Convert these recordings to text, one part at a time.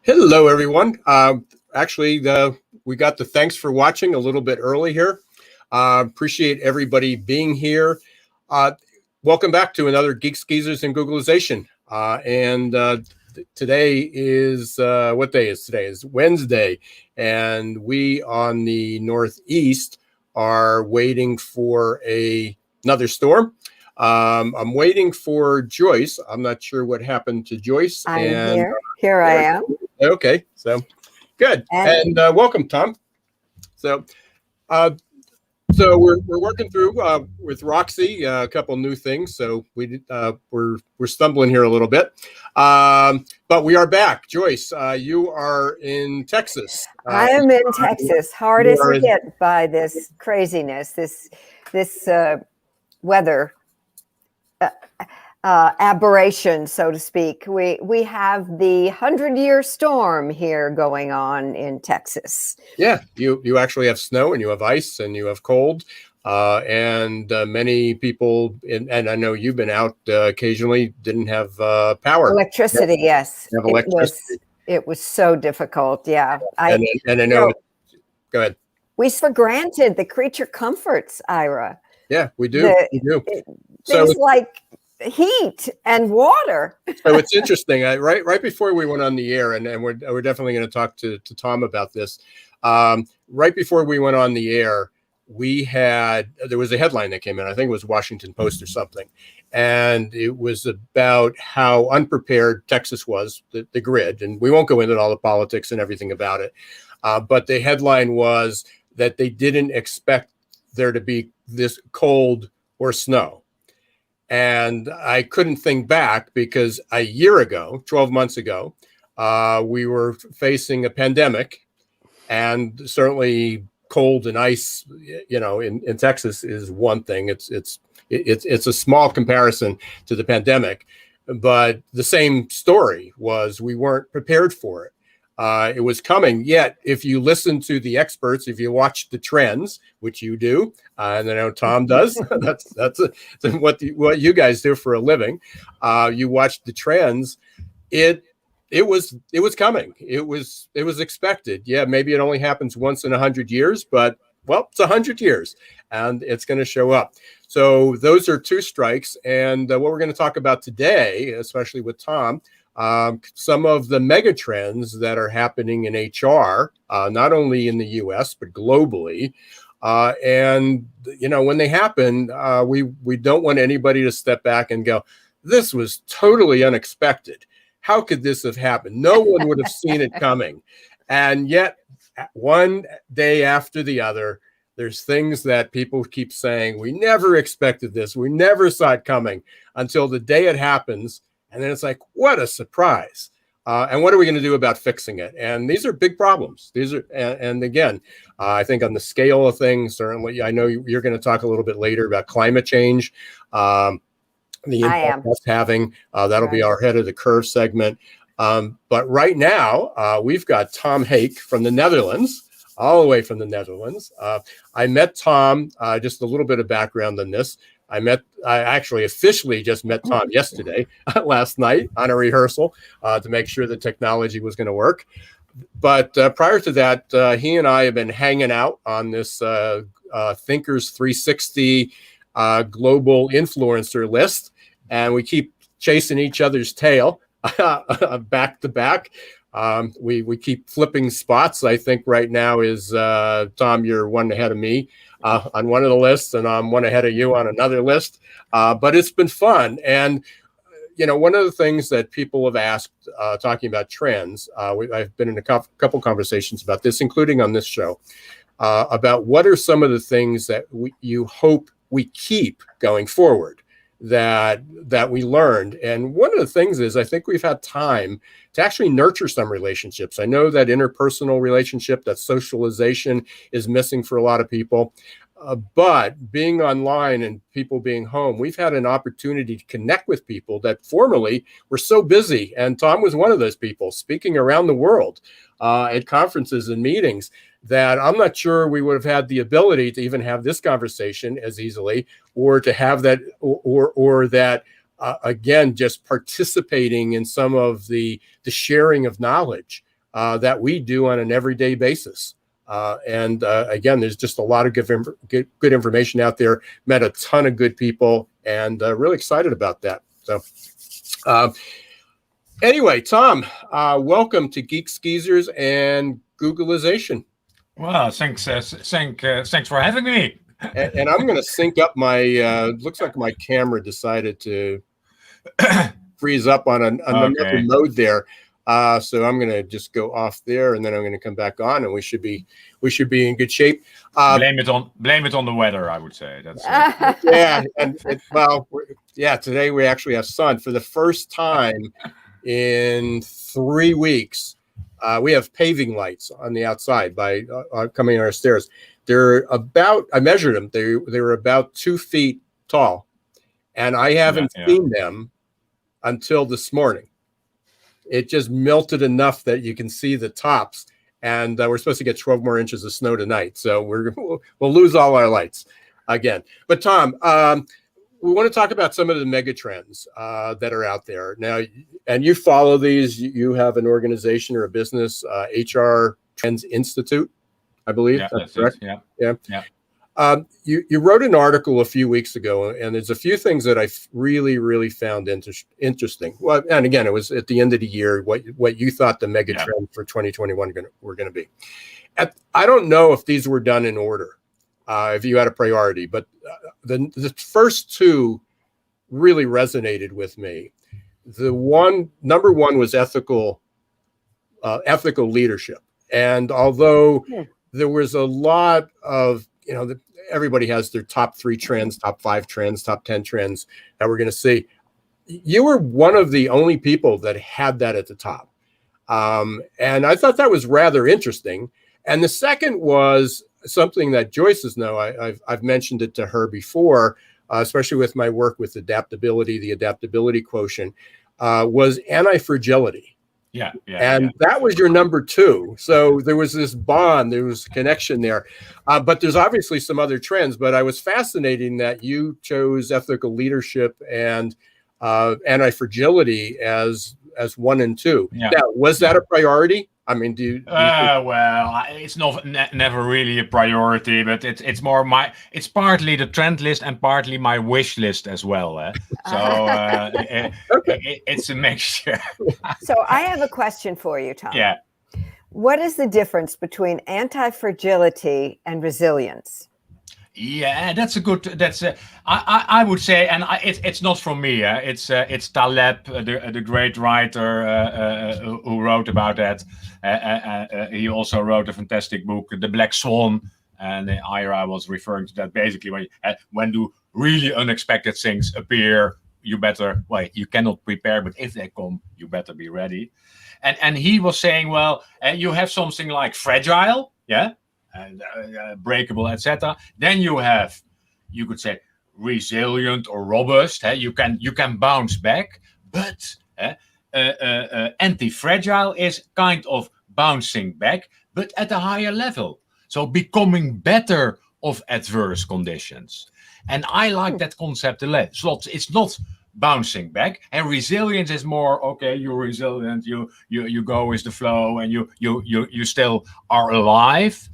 Hello, everyone. We got the thanks for watching a little bit early here. Appreciate everybody being here. Welcome back to another Geeks, Geezers, and Googlization. Today is, what day is today? Is Wednesday. And we on the Northeast are waiting for another storm. I'm waiting for Joyce. I'm not sure what happened to Joyce. I'm here. Here I am. Okay, so good. And welcome, Tom. So we're working through with Roxy a couple new things. So we're stumbling here a little bit, but we are back. Joyce, you are in Texas. I am in Texas, hard as hit by this craziness, this weather aberration, so to speak. We have the 100-year storm here going on in Texas. Yeah, you actually have snow and you have ice and you have cold, and many people, and I know you've been out occasionally, didn't have power. Electricity, yes. Have electricity. It was so difficult, yeah. And I know, go ahead. We for granted the creature comforts, Ira. Yeah, we do. Things like heat and water. So it's interesting. Right before we went on the air, and we're definitely going to talk to Tom about this. Right before we went on the air, there was a headline that came in. I think it was Washington Post or something, and it was about how unprepared Texas was, the grid. And we won't go into all the politics and everything about it, but the headline was that they didn't expect there to be this cold or snow. And I couldn't think back because a year ago, 12 months ago, we were facing a pandemic, and certainly cold and ice, in Texas is one thing. It's a small comparison to the pandemic, but the same story was we weren't prepared for it. It was coming. Yet, if you listen to the experts, if you watch the trends, which you do, and I know Tom does, that's what you guys do for a living. You watch the trends. It was coming. It was expected. Yeah, maybe it only happens once in 100 years, but well, it's 100 years, and it's going to show up. So those are two strikes, and what we're going to talk about today, especially with Tom. Some of the megatrends that are happening in HR, not only in the U.S. but globally, and when they happen, we don't want anybody to step back and go, "This was totally unexpected. How could this have happened? No one would have seen it coming." And yet, one day after the other, there's things that people keep saying, "We never expected this. We never saw it coming," until the day it happens. And then it's like, what a surprise. And what are we going to do about fixing it? And these are big problems. And again, I think on the scale of things, certainly, I know you're going to talk a little bit later about climate change, the impact that's having. That'll be our head of the curve segment. But right now, we've got Tom Haak from the Netherlands, all the way from the Netherlands. I met Tom, just a little bit of background on this. I actually officially just met Tom yesterday, last night on a rehearsal to make sure the technology was going to work. But prior to that, he and I have been hanging out on this Thinkers 360 global influencer list, and we keep chasing each other's tail back to back. We keep flipping spots. I think right now is, Tom, you're one ahead of me on one of the lists, and I'm one ahead of you on another list. But it's been fun. And, one of the things that people have asked, talking about trends, I've been in a couple conversations about this, including on this show, about what are some of the things that you hope we keep going forward that we learned. And one of the things is I think we've had time to actually nurture some relationships. I know that interpersonal relationship, that socialization is missing for a lot of people. But being online and people being home, we've had an opportunity to connect with people that formerly were so busy. And Tom was one of those people speaking around the world at conferences and meetings that I'm not sure we would have had the ability to even have this conversation as easily, or to have that, or that, again, just participating in some of the sharing of knowledge that we do on an everyday basis. And again, there's just a lot of good information out there. Met a ton of good people, and really excited about that. So anyway, Tom, welcome to Geeks, Geezers, and Googlization. Well, thanks for having me. And I'm going to sync up my, looks like my camera decided to freeze up on another mode there. So I'm going to just go off there, and then I'm going to come back on, and we should be in good shape. Blame it on the weather, I would say. That's yeah. And today we actually have sun for the first time in 3 weeks. We have paving lights on the outside by coming on our stairs. They're about, I measured them. They were about 2 feet tall, and I haven't seen them until this morning. It just melted enough that you can see the tops, and we're supposed to get 12 more inches of snow tonight. So we'll lose all our lights again. But Tom, we want to talk about some of the megatrends that are out there now, and you follow these. You have an organization or a business, HR Trends Institute, I believe. Yeah, that's correct. Yeah. You wrote an article a few weeks ago, and there's a few things that I really found interesting. Well, and again, it was at the end of the year what you thought the megatrend for 2021 were going to be. I don't know if these were done in order, if you had a priority, but the first two really resonated with me. Number one was ethical leadership, and although there was a lot of everybody has their top 3 trends, top 5 trends, top 10 trends that we're going to see. You were one of the only people that had that at the top. And I thought that was rather interesting. And the second was something that Joyce's know. I've mentioned it to her before, especially with my work with adaptability, the adaptability quotient, was anti-fragility. And that was your number 2. So there was this bond, there was connection there. But there's obviously some other trends. But I was fascinated that you chose ethical leadership and anti-fragility as 1 and 2. Yeah. Now, was that a priority? I mean, do you well, it's never really a priority, but it's more it's partly the trend list and partly my wish list as well. So it's a mixture. So I have a question for you, Tom. Yeah. What is the difference between anti-fragility and resilience? Yeah, I would say, and it's not from me. It's Taleb, the great writer who wrote about that. He also wrote a fantastic book, The Black Swan, and Ira was referring to that. Basically, when do really unexpected things appear, you cannot prepare, but if they come, you better be ready. And he was saying, well, you have something like fragile, breakable, etc. Then you could say resilient or robust. You can bounce back, but anti-fragile is kind of bouncing back, but at a higher level. So becoming better of adverse conditions. And I like that concept a lot. So it's not bouncing back, and resilience is more, okay, you're resilient, you go with the flow, and you still are alive.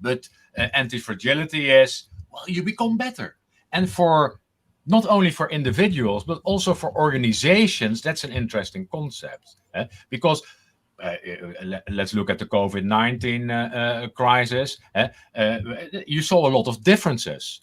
But anti-fragility is, well, you become better. And for not only for individuals, but also for organizations, that's an interesting concept. Because let's look at the COVID-19 crisis. You saw a lot of differences.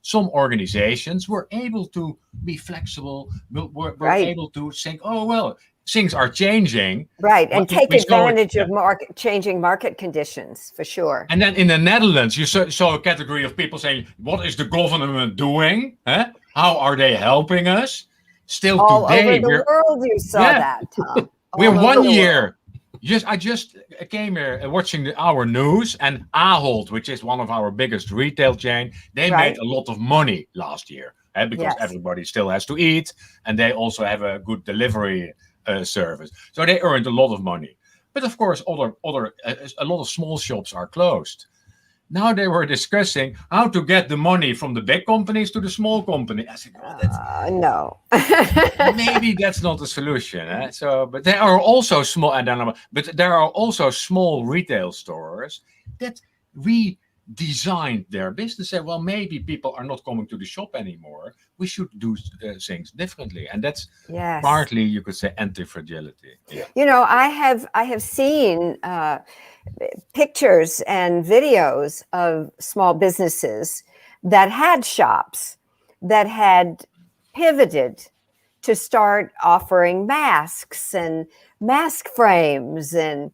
Some organizations were able to be flexible, were able to think, oh, well, things are changing. Right, and take advantage of changing market conditions, for sure. And then in the Netherlands, you saw a category of people saying, what is the government doing? How are they helping us? Still all today. All over the world you saw that, Tom. We're 1 year. I just came here watching our news, and Ahold, which is one of our biggest retail chain, they made a lot of money last year because everybody still has to eat, and they also have a good delivery service. So they earned a lot of money. But of course, a lot of small shops are closed. now they were discussing how to get the money from the big companies to the small company. I said, well, that's No. maybe that's not the solution. So, but there are also small, but there are also small retail stores that redesigned their business. Said, well, maybe people are not coming to the shop anymore. We should do things differently, and that's Yes. partly, you could say, anti-fragility. Yeah. You know, I have seen pictures and videos of small businesses that had shops that had pivoted to start offering masks and mask frames and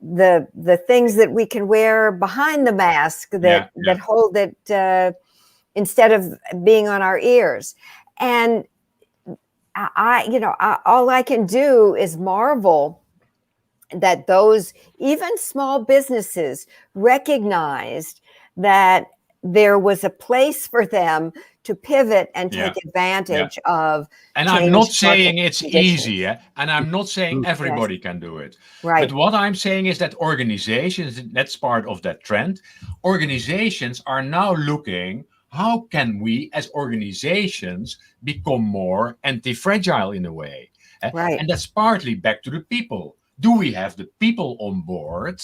the things that we can wear behind the mask that hold it instead of being on our ears. And all I can do is marvel that those even small businesses recognized that there was a place for them to pivot and take advantage of. And I'm not saying it's easy, and I'm not saying everybody can do it. Right. But what I'm saying is that organizations, that's part of that trend, organizations are now looking, how can we as organizations become more anti-fragile in a way? Right. And that's partly back to the people. Do we have the people on board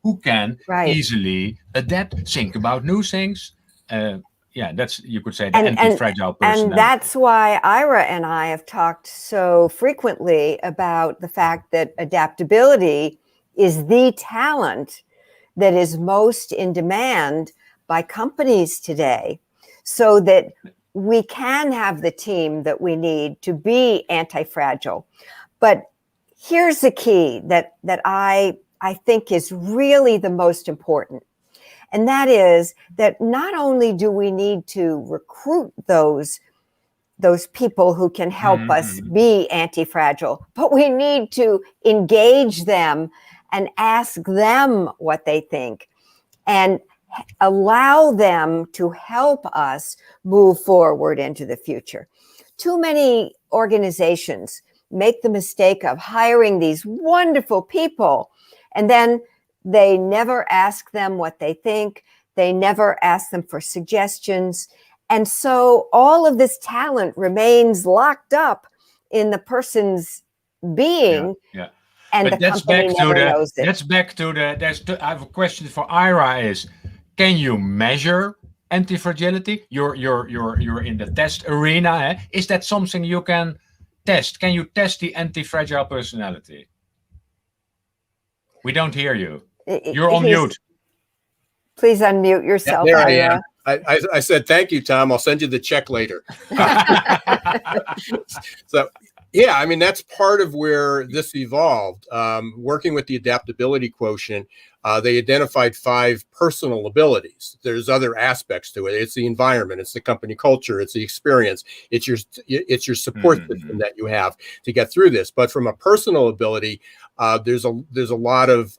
who can easily adapt, think about new things? That's, you could say, the anti-fragile personality. And that's why Ira and I have talked so frequently about the fact that adaptability is the talent that is most in demand by companies today, so that we can have the team that we need to be anti-fragile. But here's the key that I think is really the most important. And that is that not only do we need to recruit those people who can help us be anti-fragile, but we need to engage them and ask them what they think and allow them to help us move forward into the future. Too many organizations make the mistake of hiring these wonderful people, and then they never ask them what they think. They never ask them for suggestions. And so all of this talent remains locked up in the person's being. And but the company never knows it. That's back to I have a question for Ira is, can you measure anti-fragility? You're in the test arena. Is that something you can test? Can you test the anti-fragile personality? We don't hear you. You're on mute. Please unmute yourself. There I am. I said, thank you, Tom. I'll send you the check later. So, yeah, I mean, that's part of where this evolved. Working with the adaptability quotient, they identified 5 personal abilities. There's other aspects to it. It's the environment, it's the company culture, it's the experience, it's your support system that you have to get through this. But from a personal ability, there's a lot of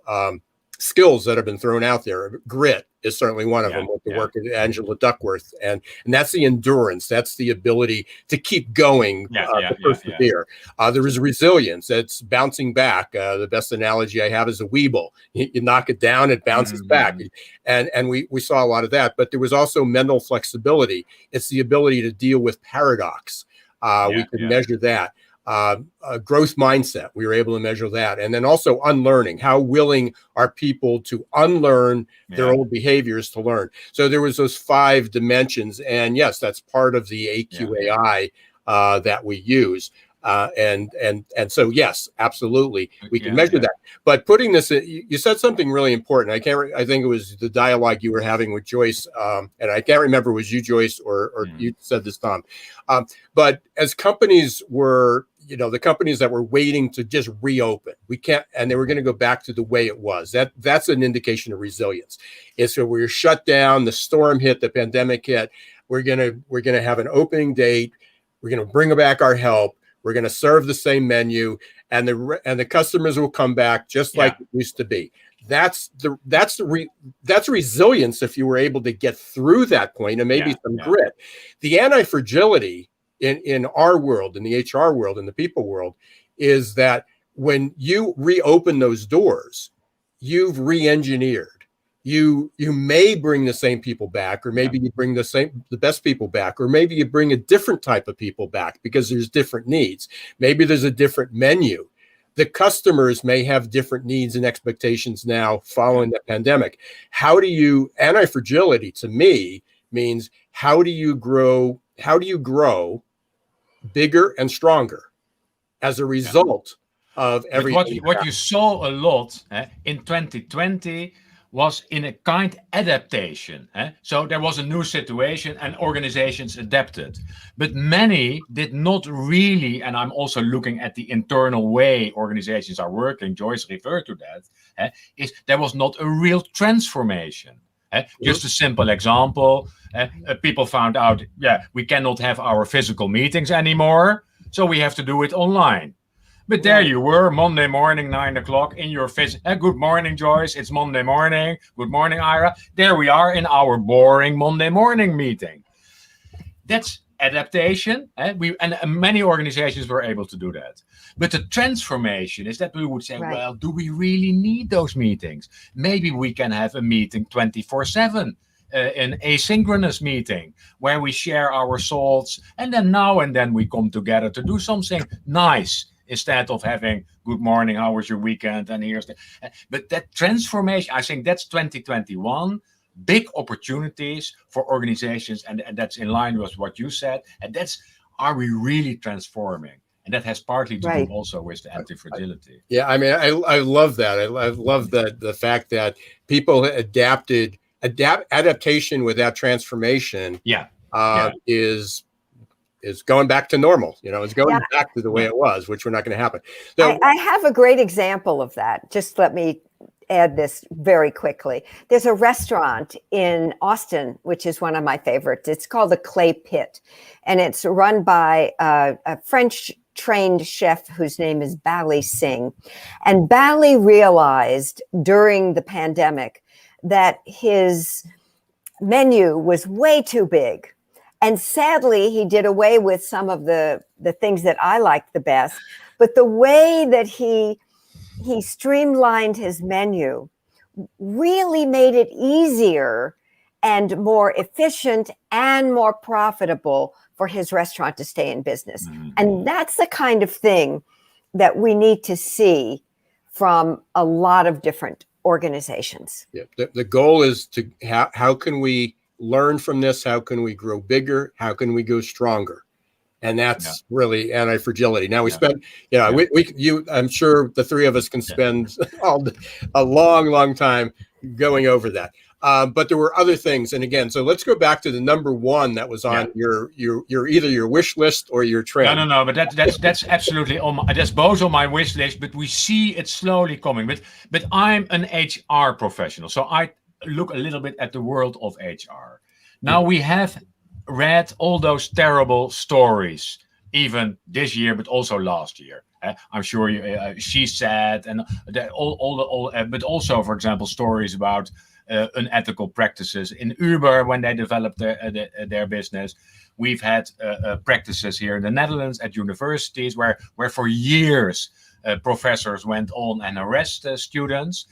skills that have been thrown out there. Grit is certainly one of them, with the work of Angela Duckworth, and that's the endurance. That's the ability to keep going, to persevere. There is resilience. That's bouncing back. The best analogy I have is a weeble. You knock it down, it bounces back, and we saw a lot of that. But there was also mental flexibility. It's the ability to deal with paradox. We could measure that. A growth mindset, we were able to measure that. And then also unlearning. How willing are people to unlearn their old behaviors to learn? So there was those 5 dimensions. And yes, that's part of the AQAI that we use. And so, yes, absolutely, we can measure that. But putting this, you said something really important. I think it was the dialogue you were having with Joyce, and I can't remember if it was you, Joyce, or you said this, Tom. But as companies were, the companies that were waiting to just reopen, and they were going to go back to the way it was. That's an indication of resilience. It's so we're shut down, the storm hit, the pandemic hit. We're gonna have an opening date. We're gonna bring back our help. We're going to serve the same menu, and the customers will come back just like it used to be. That's resilience if you were able to get through that point, and maybe some grit. The anti-fragility in our world, in the HR world, in the people world, is that when you reopen those doors, you've re-engineered. you may bring the same people back, or maybe you bring the best people back, or maybe you bring a different type of people back because there's different needs. Maybe there's a different menu. The customers may have different needs and expectations now following the pandemic. How do you, anti-fragility to me means how do you grow bigger and stronger as a result of everything? What you saw a lot in 2020 was in a kind adaptation. So there was a new situation and organizations adapted. But many did not really, and I'm also looking at the internal way organizations are working, Joyce referred to that, is there was not a real transformation. Just a simple example, people found out, we cannot have our physical meetings anymore, so we have to do it online. But there you were, Monday morning, 9 o'clock, in your good morning, Joyce. It's Monday morning. Good morning, Ira. There we are in our boring Monday morning meeting. That's adaptation. And many organizations were able to do that. But the transformation is that we would say, well, do we really need those meetings? Maybe we can have a meeting 24/7. An asynchronous meeting where we share our thoughts, and then now and then we come together to do something nice. Instead of having good morning, how was your weekend? And but that transformation, I think that's 2021, big opportunities for organizations. And that's in line with what you said. And are we really transforming? And that has partly to do also with the anti-fragility. Yeah, I mean, I love that. I love the fact that people adaptation without transformation is going back to normal. It's going back to the way it was, which we're not going to happen. So I have a great example of that. Just let me add this very quickly. There's a restaurant in Austin, which is one of my favorites. It's called the Clay Pit, and it's run by a French trained chef whose name is Bally Singh. And Bally realized during the pandemic that his menu was way too big. And sadly, he did away with some of the things that I liked the best. But the way that he streamlined his menu really made it easier and more efficient and more profitable for his restaurant to stay in business. Mm-hmm. And that's the kind of thing that we need to see from a lot of different organizations. Yeah, the goal is to how can we learn from this? How can we grow bigger? How can we go stronger? And that's really anti-fragility. Now we spent, I'm sure the three of us can spend a long time going over that. But there were other things. And again, so let's go back to the number one that was on your either your wish list or your trend. No, but that's absolutely that's both on my wish list, but we see it slowly coming. But I'm an HR professional, so I look a little bit at the world of HR. Now we have read all those terrible stories, even this year, but also last year. I'm sure she said, and but also, for example, stories about unethical practices in Uber when they developed their business. We've had practices here in the Netherlands at universities where for years professors went on and arrested students.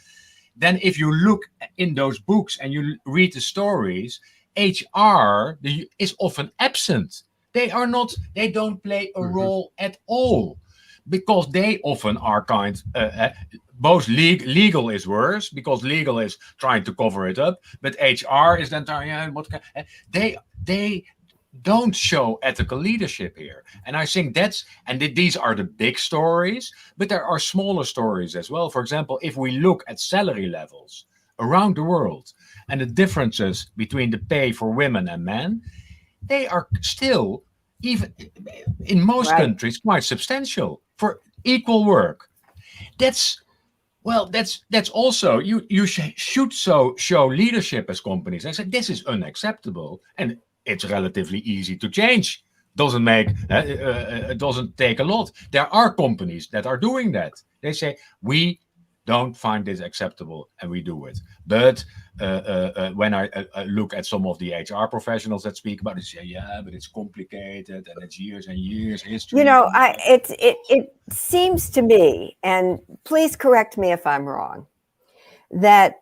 Then if you look in those books and you read the stories, HR is often absent. They don't play a role at all, because they often are both legal is worse, because legal is trying to cover it up, but HR is then they don't show ethical leadership here. And I think these are the big stories, but there are smaller stories as well. For example, if we look at salary levels around the world and the differences between the pay for women and men, they are still, even in most countries, quite substantial for equal work. That's also, you should show leadership as companies. I said, this is unacceptable. And it's relatively easy to change. It doesn't take a lot. There are companies that are doing that. They say, we don't find this acceptable, and we do it. But when I look at some of the HR professionals that speak about it, say, but it's complicated and it's years and years history. It seems to me, and please correct me if I'm wrong, that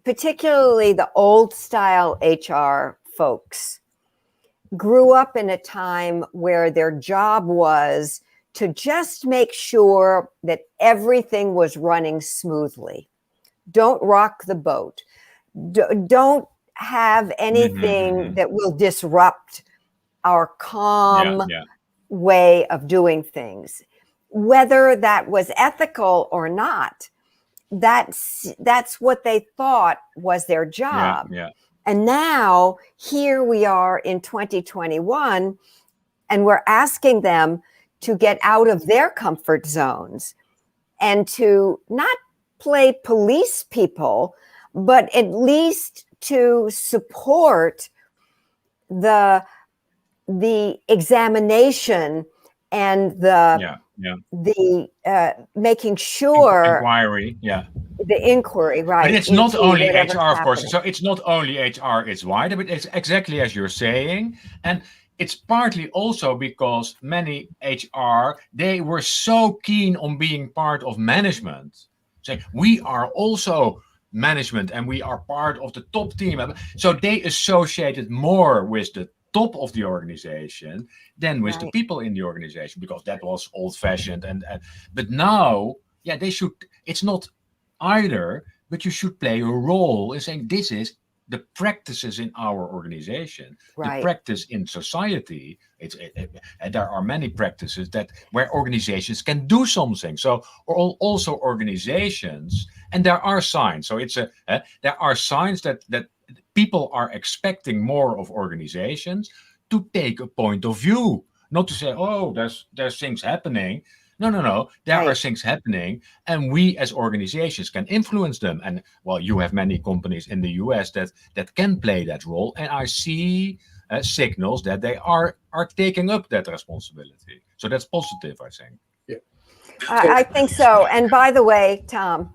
particularly the old style HR folks grew up in a time where their job was to just make sure that everything was running smoothly. Don't rock the boat. Don't have anything that will disrupt our calm way of doing things. Whether that was ethical or not, that's what they thought was their job. And now here we are in 2021, and we're asking them to get out of their comfort zones and to not play police people, but at least to support the examination and the making sure the inquiry, right? But it's not only HR, of course. So it's not only HR, it's wider, but it's exactly as you're saying. And it's partly also because many HR, they were so keen on being part of management. Saying, we are also management and we are part of the top team. So they associated more with the top of the organization than with the people in the organization, because that was old-fashioned. But now, they should, it's not either, but you should play a role in saying this is the practices in our organization, the practice in society. And there are many practices where organizations can do something. So also organizations, and there are signs. So there are signs that people are expecting more of organizations to take a point of view, not to say, oh, there's things happening. No. There are things happening, and we as organizations can influence them. And well, you have many companies in the US that can play that role, and I see signals that they are taking up that responsibility. So that's positive, I think. Yeah, I think so. And by the way, Tom,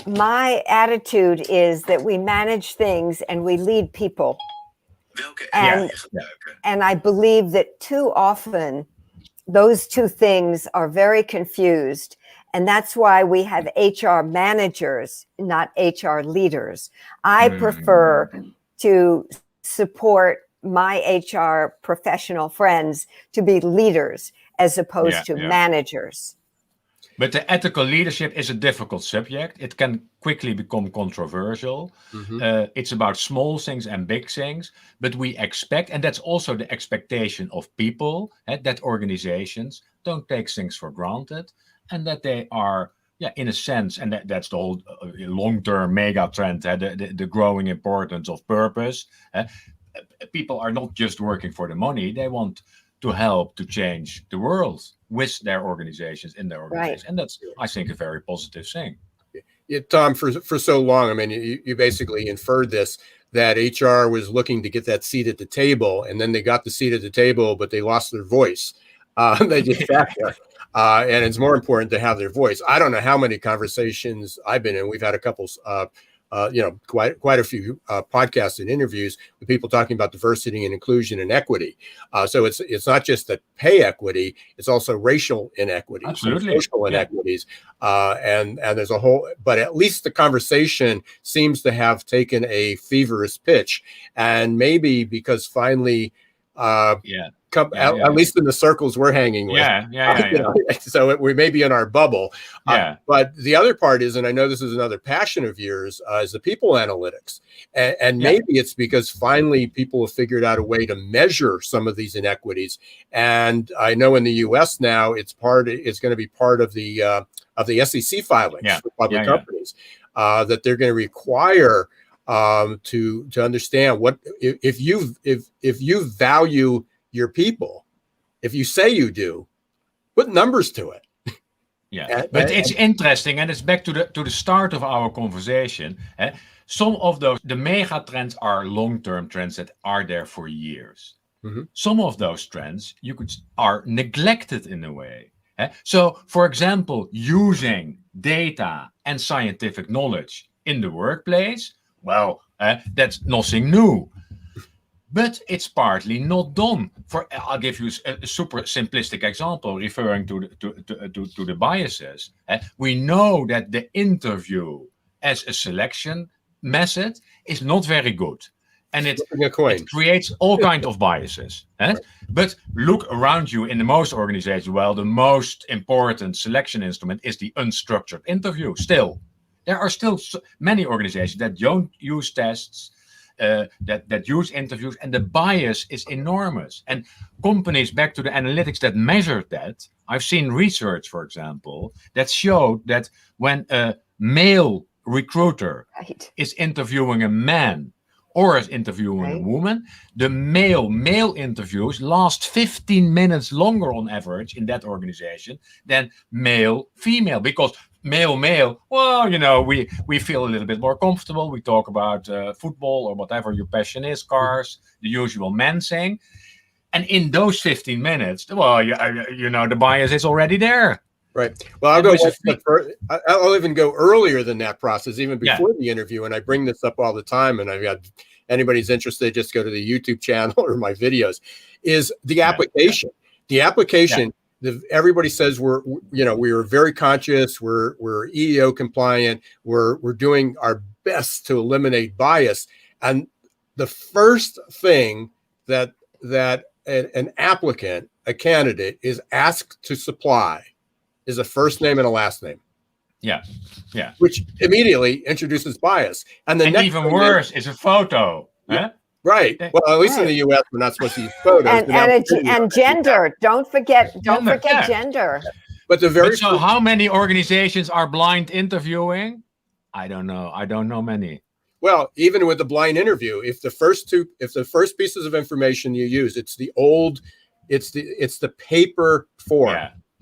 my attitude is that we manage things and we lead people. And I believe that too often those two things are very confused. And that's why we have HR managers, not HR leaders. I prefer to support my HR professional friends to be leaders as opposed to managers. But the ethical leadership is a difficult subject. It can quickly become controversial. It's about small things and big things. But we expect, and that's also the expectation of people, that organizations don't take things for granted, and that they are, in a sense, and that's the whole long-term mega trend, the growing importance of purpose. People are not just working for the money. They want to help to change the world with their organizations, in their organizations. And that's, I think, a very positive thing. Yeah, Tom, for so long, I mean, you basically inferred this, that HR was looking to get that seat at the table, and then they got the seat at the table, but they lost their voice. They just sat there. And it's more important to have their voice. I don't know how many conversations I've been in. We've had a couple quite a few podcasts and interviews with people talking about diversity and inclusion and equity. So it's not just the pay equity; it's also racial inequities, social inequities, and there's a whole. But at least the conversation seems to have taken a feverish pitch, and maybe because finally, at least in the circles we're hanging with. So we may be in our bubble. But the other part is, and I know this is another passion of yours, is the people analytics. And maybe it's because finally people have figured out a way to measure some of these inequities. And I know in the US now, it's going to be part of the SEC filings for public companies, that they're going to require to understand what if you value your people, if you say you do, put numbers to it. But it's interesting, and it's back to the start of our conversation. Some of the mega trends are long-term trends that are there for years. Some of those trends are neglected in a way. So, for example, using data and scientific knowledge in the workplace, well, that's nothing new. But it's partly not done. I'll give you a super simplistic example, referring to the biases. We know that the interview as a selection method is not very good. And it creates all kinds of biases. Right? But look around you in the most organizations. Well, the most important selection instrument is the unstructured interview. Still, there are still many organizations that don't use tests, that use interviews, and the bias is enormous. And companies, back to the analytics that measured that, I've seen research, for example, that showed that when a male recruiter is interviewing a man or is interviewing a woman, the male interviews last 15 minutes longer on average in that organization than male-female, because male, well, you know, we feel a little bit more comfortable. We talk about football or whatever your passion is, cars, the usual man thing. And in those 15 minutes, well, you know, the bias is already there. Right. Well, I'll even go earlier than that process, even before the interview. And I bring this up all the time. And I've got anybody's interested, just go to the YouTube channel or my videos. Is the application? The application. Everybody says we are very conscious. We're EEO compliant. We're doing our best to eliminate bias. And the first thing that an applicant, a candidate, is asked to supply is a first name and a last name. Yeah. Which immediately introduces bias. And even worse is a photo. Huh? Right. Well, at least in the U.S., we're not supposed to use photos. And gender. Don't forget gender. But so how many organizations are blind interviewing? I don't know many. Well, even with the blind interview, if the first pieces of information you use, it's the paper form.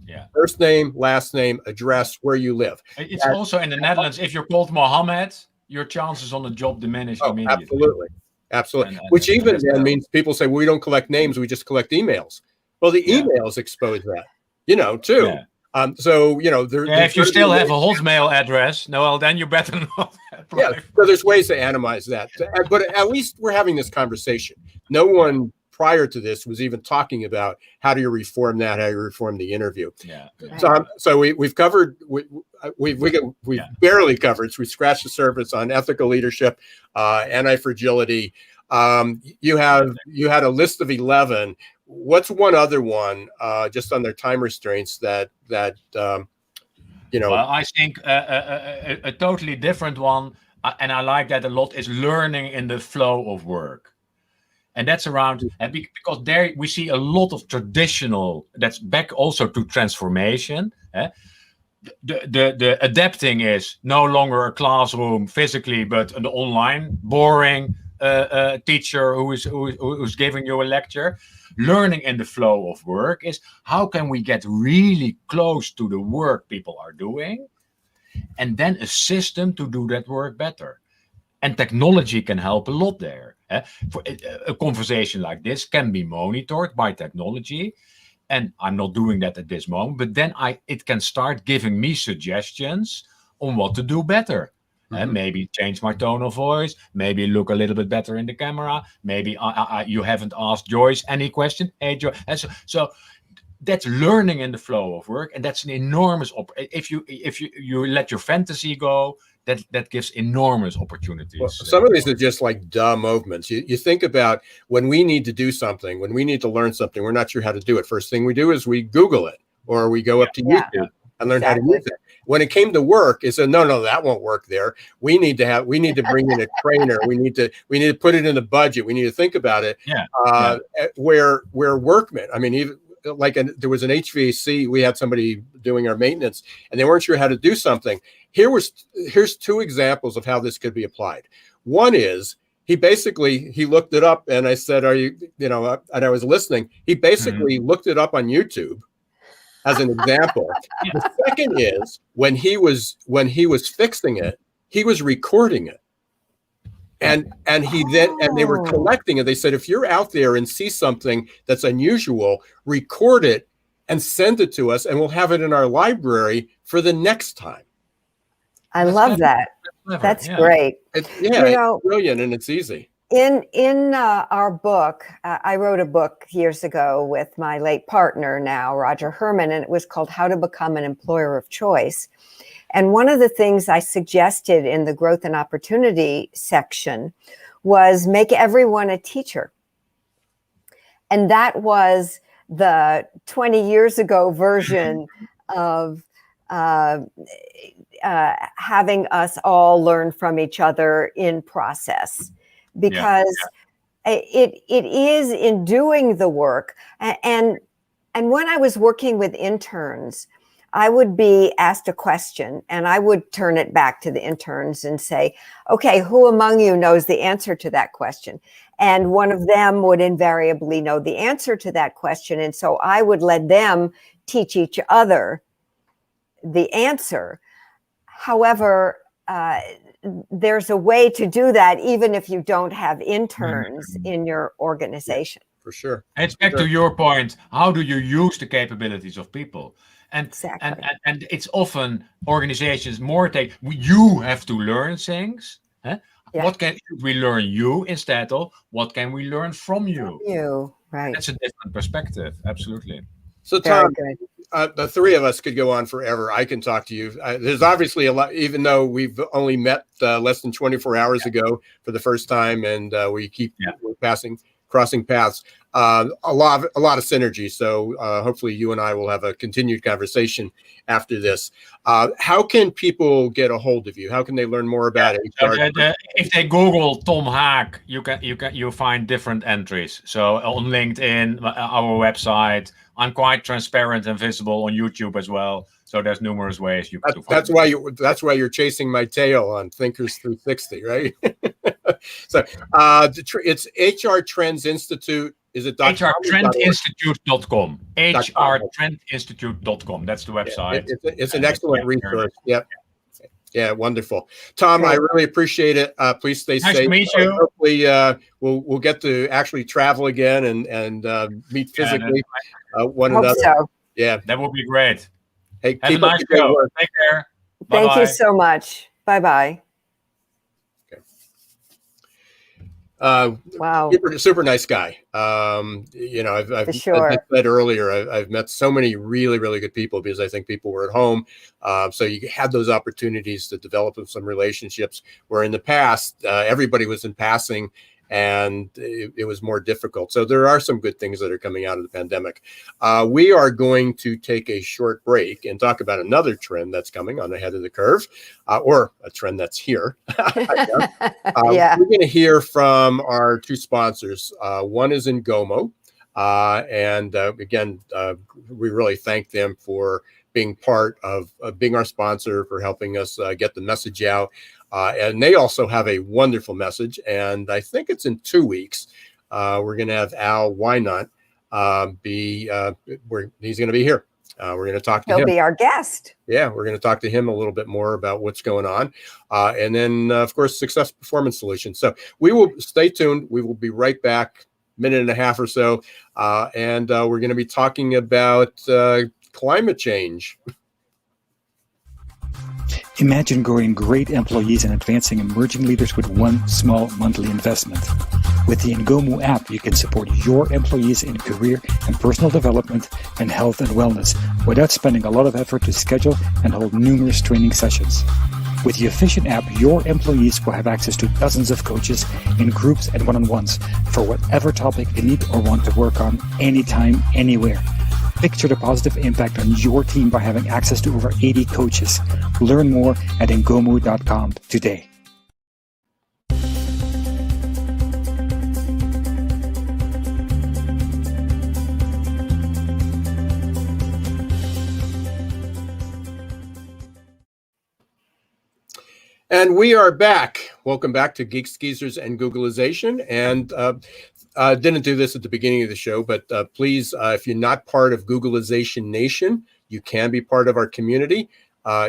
Yeah. First name, last name, address, where you live. It's also in the Netherlands. If you're called Mohammed, your chances on the job diminish immediately. Absolutely. Which even then means people say, well, we don't collect names, we just collect emails. Well, the emails expose that, too. Yeah. So, if you still have a Hotmail address, well, then you better not. So there's ways to anonymize that. But at least we're having this conversation. No one prior to this was even talking about how do you reform that, how you reform the interview. Yeah. So we've covered, we've barely covered, so we scratched the surface on ethical leadership, anti-fragility. You had a list of 11. What's one other one, just on their time restraints that Well, I think a totally different one, and I like that a lot, is learning in the flow of work. And that's around, because there we see a lot of traditional, that's back also to transformation. The adapting is no longer a classroom physically, but an online, boring teacher who's giving you a lecture. Learning in the flow of work is how can we get really close to the work people are doing, and then a system to do that work better. And technology can help a lot there. For a conversation like this can be monitored by technology. And I'm not doing that at this moment, but then it can start giving me suggestions on what to do better. Maybe change my tone of voice, maybe look a little bit better in the camera, maybe you haven't asked Joyce any question. Hey, Joyce. So that's learning in the flow of work, and that's an enormous if you let your fantasy go, that gives enormous opportunities. Well, some of these are just like duh movements. You think about when we need to do something, when we need to learn something, we're not sure how to do it. First thing we do is we Google it, or we go up to YouTube and learn how to use it. When it came to work, it said, no, that won't work there. We need to bring in a trainer. We need to put it in the budget. We need to think about it. Where workmen, I mean, even there was an HVAC, we had somebody doing our maintenance and they weren't sure how to do something. Here's two examples of how this could be applied. One is he looked it up, and I said, and I was listening. He basically looked it up on YouTube as an example. The second is when he was fixing it, he was recording it. And they were collecting it. They said, if you're out there and see something that's unusual, record it and send it to us, and we'll have it in our library for the next time. I love that. That's great. It's brilliant, and it's easy. In our book, I wrote a book years ago with my late partner now, Roger Herman, and it was called How to Become an Employer of Choice. And one of the things I suggested in the growth and opportunity section was make everyone a teacher. And that was the 20 years ago version of having us all learn from each other in process, because it is in doing the work. And when I was working with interns, I would be asked a question and I would turn it back to the interns and say, okay, who among you knows the answer to that question? And one of them would invariably know the answer to that question. And so I would let them teach each other the answer. However, there's a way to do that even if you don't have interns in your organization. For sure. And it's back to your point. How do you use the capabilities of people? And, Exactly. and it's often organizations you have to learn things. Huh? Yeah. What should we learn you instead of what can we learn from you? Right. That's a different perspective. Absolutely. So Very Tom, good. the three of us could go on forever. I can talk to you. There's obviously a lot, even though we've only met less than 24 hours ago for the first time, and we keep crossing paths. A lot of synergy. So hopefully you and I will have a continued conversation after this. How can people get a hold of you? How can they learn more about it? If they Google Tom Haak, you'll find different entries. So on LinkedIn, our website, I'm quite transparent and visible on YouTube as well. So there's numerous ways you can find me. That's why you're chasing my tail on Thinkers 360, right? So it's HR Trends Institute. Is it hrtrendinstitute.com? hrtrendinstitute.com. That's the website. It's an excellent resource. Yep. Yeah, wonderful. Tom, I really appreciate it. Please stay safe. Nice to meet you. Hopefully we'll get to actually travel again and meet physically one another. So. Yeah. That would be great. Hey, have a nice show. Take care. Thank you so much. Bye-bye. Wow. Super nice guy. I've as I said earlier, I've met so many really, really good people because I think people were at home. So you had those opportunities to develop some relationships where in the past, everybody was in passing and it was more difficult. So there are some good things that are coming out of the pandemic. We are going to take a short break and talk about another trend that's coming on ahead of the curve, or a trend that's here. We're going to hear from our two sponsors. One is Ngomo. And again, we really thank them for being part of being our sponsor, for helping us get the message out. And they also have a wonderful message. And I think it's in 2 weeks. We're going to have Al Wynot he's going to be here. We're going to talk to him. He'll be our guest. Yeah, we're going to talk to him a little bit more about what's going on. And then, of course, Success Performance Solutions. So we will stay tuned. We will be right back, minute and a half or so. And we're going to be talking about climate change. Imagine growing great employees and advancing emerging leaders with one small monthly investment. With the Ngomu app, you can support your employees in career and personal development and health and wellness without spending a lot of effort to schedule and hold numerous training sessions. With the efficient app, your employees will have access to dozens of coaches in groups and one-on-ones for whatever topic they need or want to work on anytime, anywhere. Picture the positive impact on your team by having access to over 80 coaches. Learn more at ngomu.com today. And we are back. Welcome back to Geeks, Geezers, and Googlization. And didn't do this at the beginning of the show, but please, if you're not part of Googlization Nation, you can be part of our community.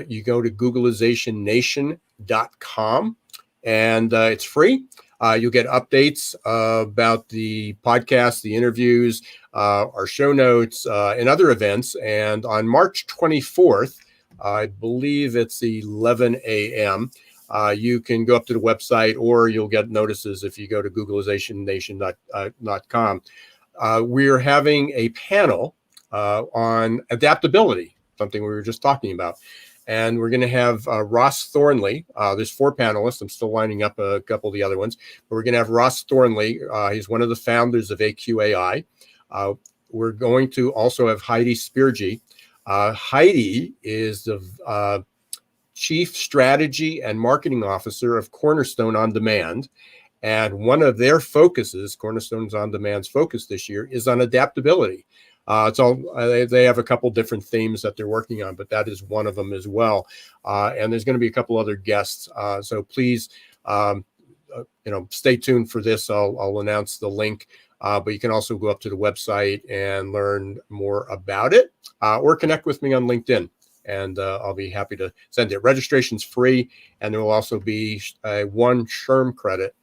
You go to googlizationnation.com and it's free. You'll get updates about the podcast, the interviews, our show notes, and other events. And on March 24th, I believe it's 11 a.m., you can go up to the website, or you'll get notices if you go to googlizationnation.com. We're having a panel on adaptability, something we were just talking about. And we're going to have Ross Thornley. There's 4 panelists. I'm still lining up a couple of the other ones. But we're going to have Ross Thornley. He's one of the founders of AQAI. We're going to also have Heidi Spierge. Heidi is the Chief Strategy and Marketing Officer of Cornerstone On Demand. And one of their focuses, Cornerstone's On Demand's focus this year, is on adaptability. They have a couple different themes that they're working on, but that is one of them as well. And there's going to be a couple other guests. So please, stay tuned for this. I'll announce the link, but you can also go up to the website and learn more about it, or connect with me on LinkedIn. And I'll be happy to send it. Registration's free, and there will also be one SHRM credit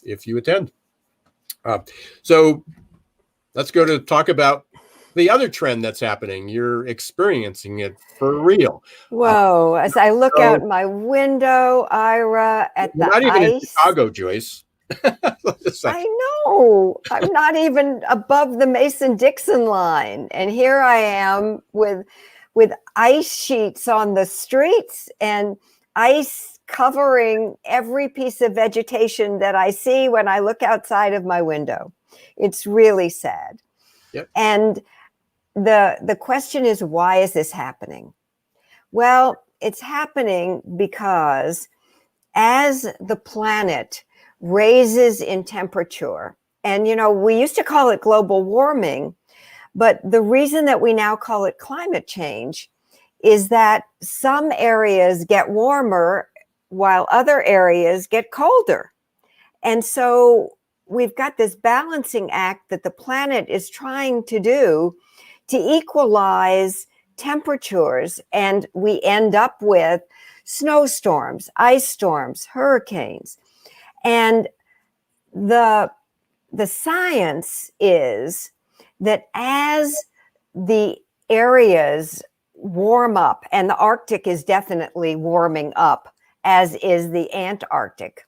if you attend. So let's go to talk about the other trend that's happening. You're experiencing it for real. Whoa! As I look out my window, Ira, at the not even ice. in Chicago, Joyce. I know. I'm not even above the Mason-Dixon line, and here I am with ice sheets on the streets and ice covering every piece of vegetation that I see when I look outside of my window. It's really sad. Yep. And the question is, why is this happening? Well, it's happening because as the planet raises in temperature, and we used to call it global warming, but the reason that we now call it climate change is that some areas get warmer while other areas get colder. And so we've got this balancing act that the planet is trying to do to equalize temperatures. And we end up with snowstorms, ice storms, hurricanes. And the science is that as the areas warm up, and the Arctic is definitely warming up, as is the Antarctic,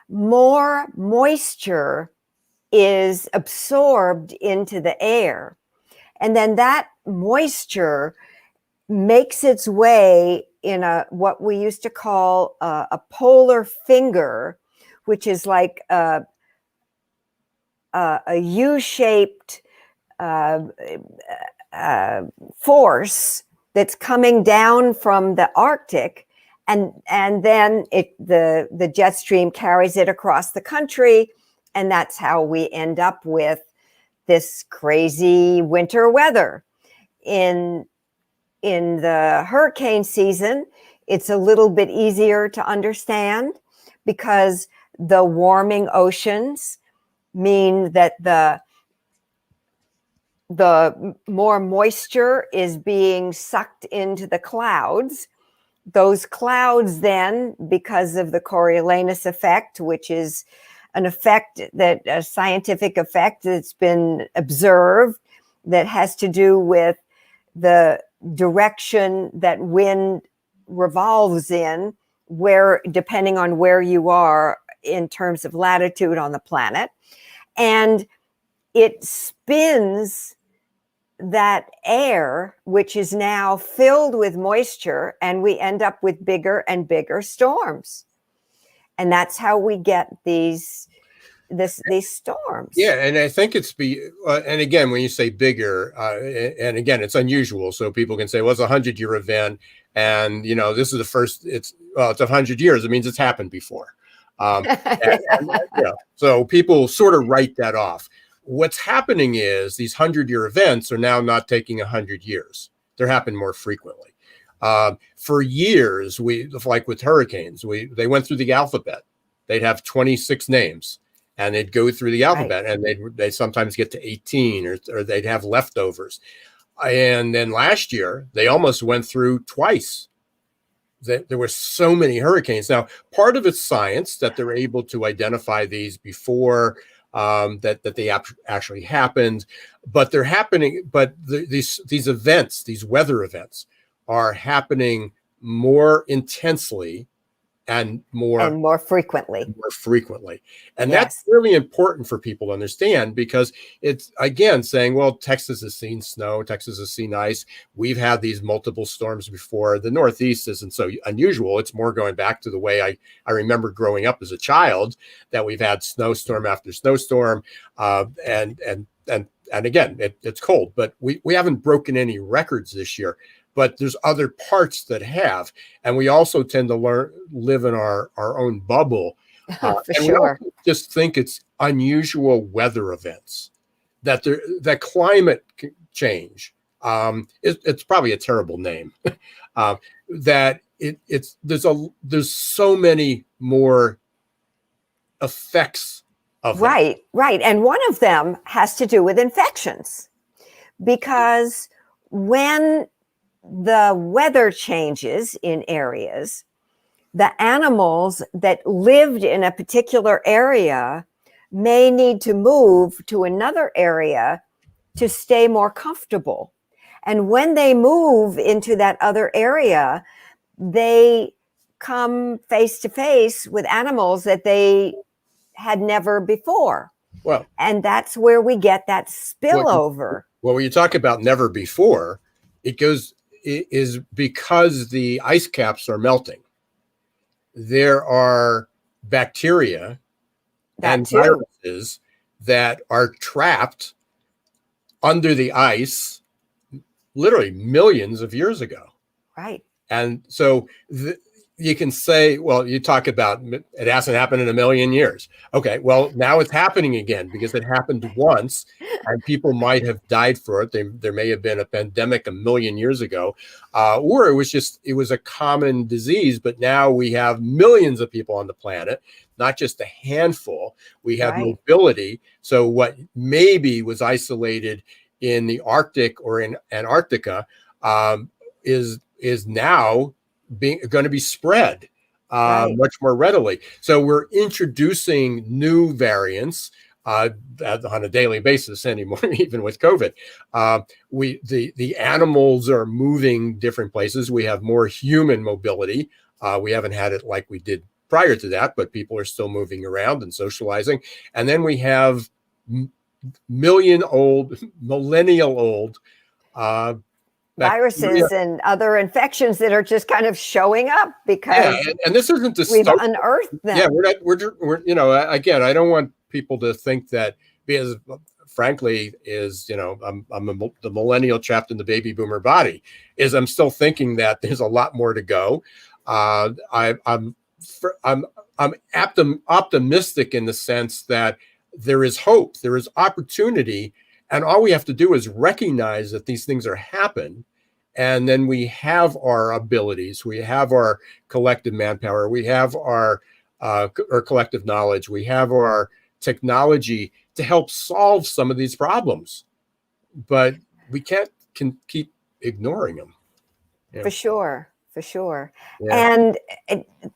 more moisture is absorbed into the air. And then that moisture makes its way in what we used to call a polar finger, which is like a U-shaped force that's coming down from the Arctic, and then the jet stream carries it across the country, and that's how we end up with this crazy winter weather. In the hurricane season, it's a little bit easier to understand because the warming oceans mean that the more moisture is being sucked into the clouds. Those clouds then, because of the Coriolanus effect, which is an effect a scientific effect that's been observed that has to do with the direction that wind revolves in, where depending on where you are in terms of latitude on the planet. And it spins that air, which is now filled with moisture, and we end up with bigger and bigger storms. And that's how we get these storms. Yeah, and I think and again, when you say bigger, and again, it's unusual, so people can say, well, it's a 100-year event, and this is the first. It's 100 years. It means it's happened before. So people sort of write that off. What's happening is these 100-year events are now not taking 100 years. They're happening more frequently. For years, like with hurricanes, they went through the alphabet. They'd have 26 names, and they'd go through the alphabet, right. And they sometimes get to 18, or they'd have leftovers. And then last year, they almost went through twice. There were so many hurricanes. Now, part of it's science that they're able to identify these before that they actually happened, but they're happening. But these events, these weather events, are happening more intensely and more frequently. And Yes. that's really important for people to understand, because it's, again, saying, well, Texas has seen snow, Texas has seen ice. We've had these multiple storms before. The Northeast isn't so unusual. It's more going back to the way I remember growing up as a child, that we've had snowstorm after snowstorm. And again, it's cold, but we haven't broken any records this year. But there's other parts that have, and we also tend to live in our own bubble. For and sure. we just think it's unusual weather events, that climate change. It's probably a terrible name. That there's so many more effects of that. Right. And one of them has to do with infections, because when the weather changes in areas, the animals that lived in a particular area may need to move to another area to stay more comfortable. And when they move into that other area, they come face to face with animals that they had never before. Well, and that's where we get that spillover. Well, when you talk about never before, it is because the ice caps are melting. There are bacteria and viruses that are trapped under the ice literally millions of years ago. Right. And so you can say, well, you talk about it hasn't happened in a million years. Okay, well, now it's happening again because it happened once and people might have died for it. There may have been a pandemic a million years ago, or it was a common disease, but now we have millions of people on the planet, not just a handful. We have mobility. So what maybe was isolated in the Arctic or in Antarctica is now going to be spread much more readily. So we're introducing new variants on a daily basis anymore, even with COVID. The animals are moving different places. We have more human mobility. We haven't had it like we did prior to that, but people are still moving around and socializing. And then we have millennial old viruses and other infections that are just kind of showing up because and this isn't we've unearthed them. Yeah, we're again, I don't want people to think that, because frankly I'm the millennial trapped in the baby boomer body, I'm still thinking that there's a lot more to go. I'm optimistic in the sense that there is hope, there is opportunity. And all we have to do is recognize that these things are happening. And then we have our abilities, we have our collective manpower, we have our collective knowledge, we have our technology to help solve some of these problems. But we can keep ignoring them. For sure. Yeah. And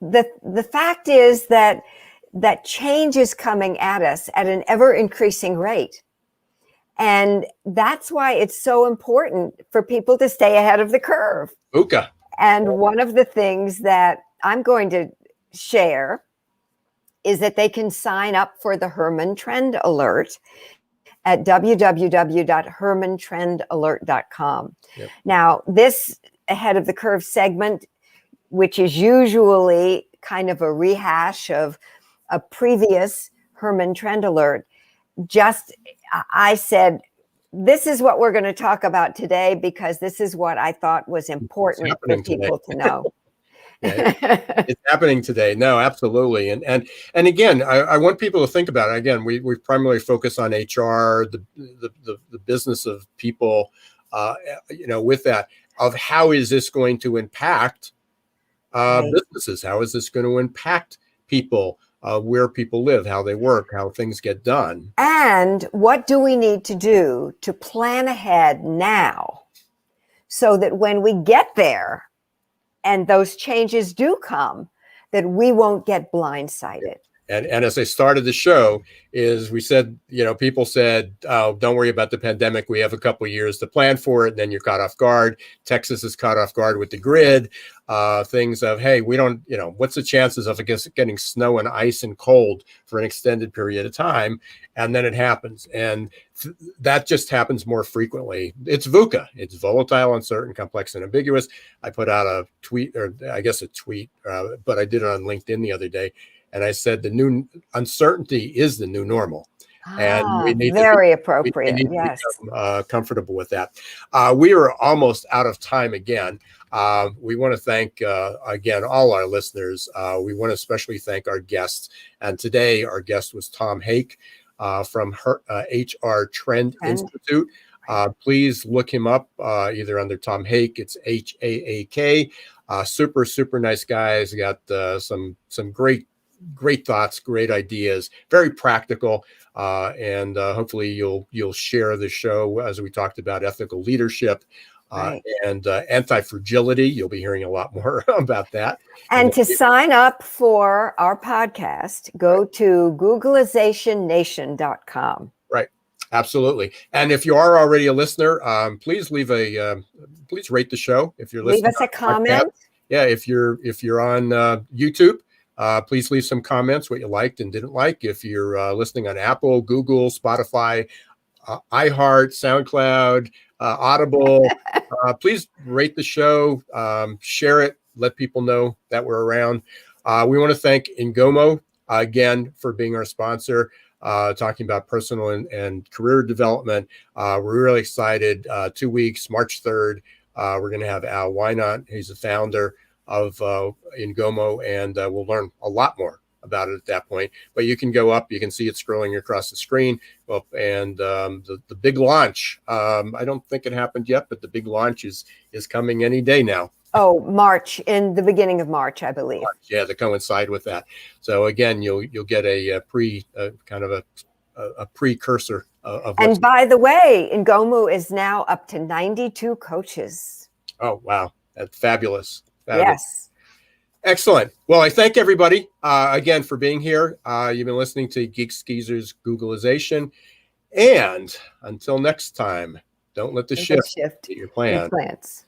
the fact is that change is coming at us at an ever increasing rate. And that's why it's so important for people to stay ahead of the curve. Uka. And one of the things that I'm going to share is that they can sign up for the Herman Trend Alert at www.hermantrendalerts.com. Yep. Now, this ahead of the curve segment, which is usually kind of a rehash of a previous Herman Trend Alert, I said, this is what we're going to talk about today because this is what I thought was important for people to know. It's happening today. No, absolutely. And again, I want people to think about it. Again, we primarily focus on HR, the business of people, with that, of how is this going to impact businesses? How is this going to impact people? Where people live, how they work, how things get done. And what do we need to do to plan ahead now so that when we get there and those changes do come, that we won't get blindsided? And as I started the show, is we said, people said, oh, don't worry about the pandemic. We have a couple of years to plan for it. And then you're caught off guard. Texas is caught off guard with the grid. Things of, hey, we don't, what's the chances of getting snow and ice and cold for an extended period of time? And then it happens. And that just happens more frequently. It's VUCA. It's volatile, uncertain, complex, and ambiguous. I put out a tweet, but I did it on LinkedIn the other day. And I said the new uncertainty is the new normal. And we need very to be, appropriate. We need Yes. to become comfortable with that. We are almost out of time again. We want to thank, again, all our listeners. We want to especially thank our guests. And today our guest was Tom Haak from HR Trend Institute. Please look him up either under Tom Haak. It's Haak. Super nice guy. He's got some great thoughts, great ideas, very practical, and hopefully you'll share the show as we talked about ethical leadership and anti-fragility. You'll be hearing a lot more about that. And to sign up for our podcast, go to Googlizationnation.com. Right. Absolutely. And if you are already a listener, please please rate the show. If you're listening, leave us a comment. Podcast. Yeah. If you're on YouTube, please leave some comments, what you liked and didn't like. If you're listening on Apple, Google, Spotify, iHeart, SoundCloud, Audible, please rate the show, share it, let people know that we're around. We want to thank Ngomo again for being our sponsor, talking about personal and career development. We're really excited. 2 weeks, March 3rd, we're going to have Al Wynot. He's the founder of Ngomo, and we'll learn a lot more about it at that point. But you can go up, you can see it scrolling across the screen. Well, and the big launch, I don't think it happened yet, but the big launch is coming any day now. Oh, March, in the beginning of March, I believe. Yeah, to coincide with that. So again, you'll get a precursor of. And by the way, Ngomu is now up to 92 coaches. Oh wow, that's fabulous. Yes. Excellent. Well, I thank everybody again for being here. You've been listening to Geeks Geezers Googlization, and until next time, don't let the shift get your plans.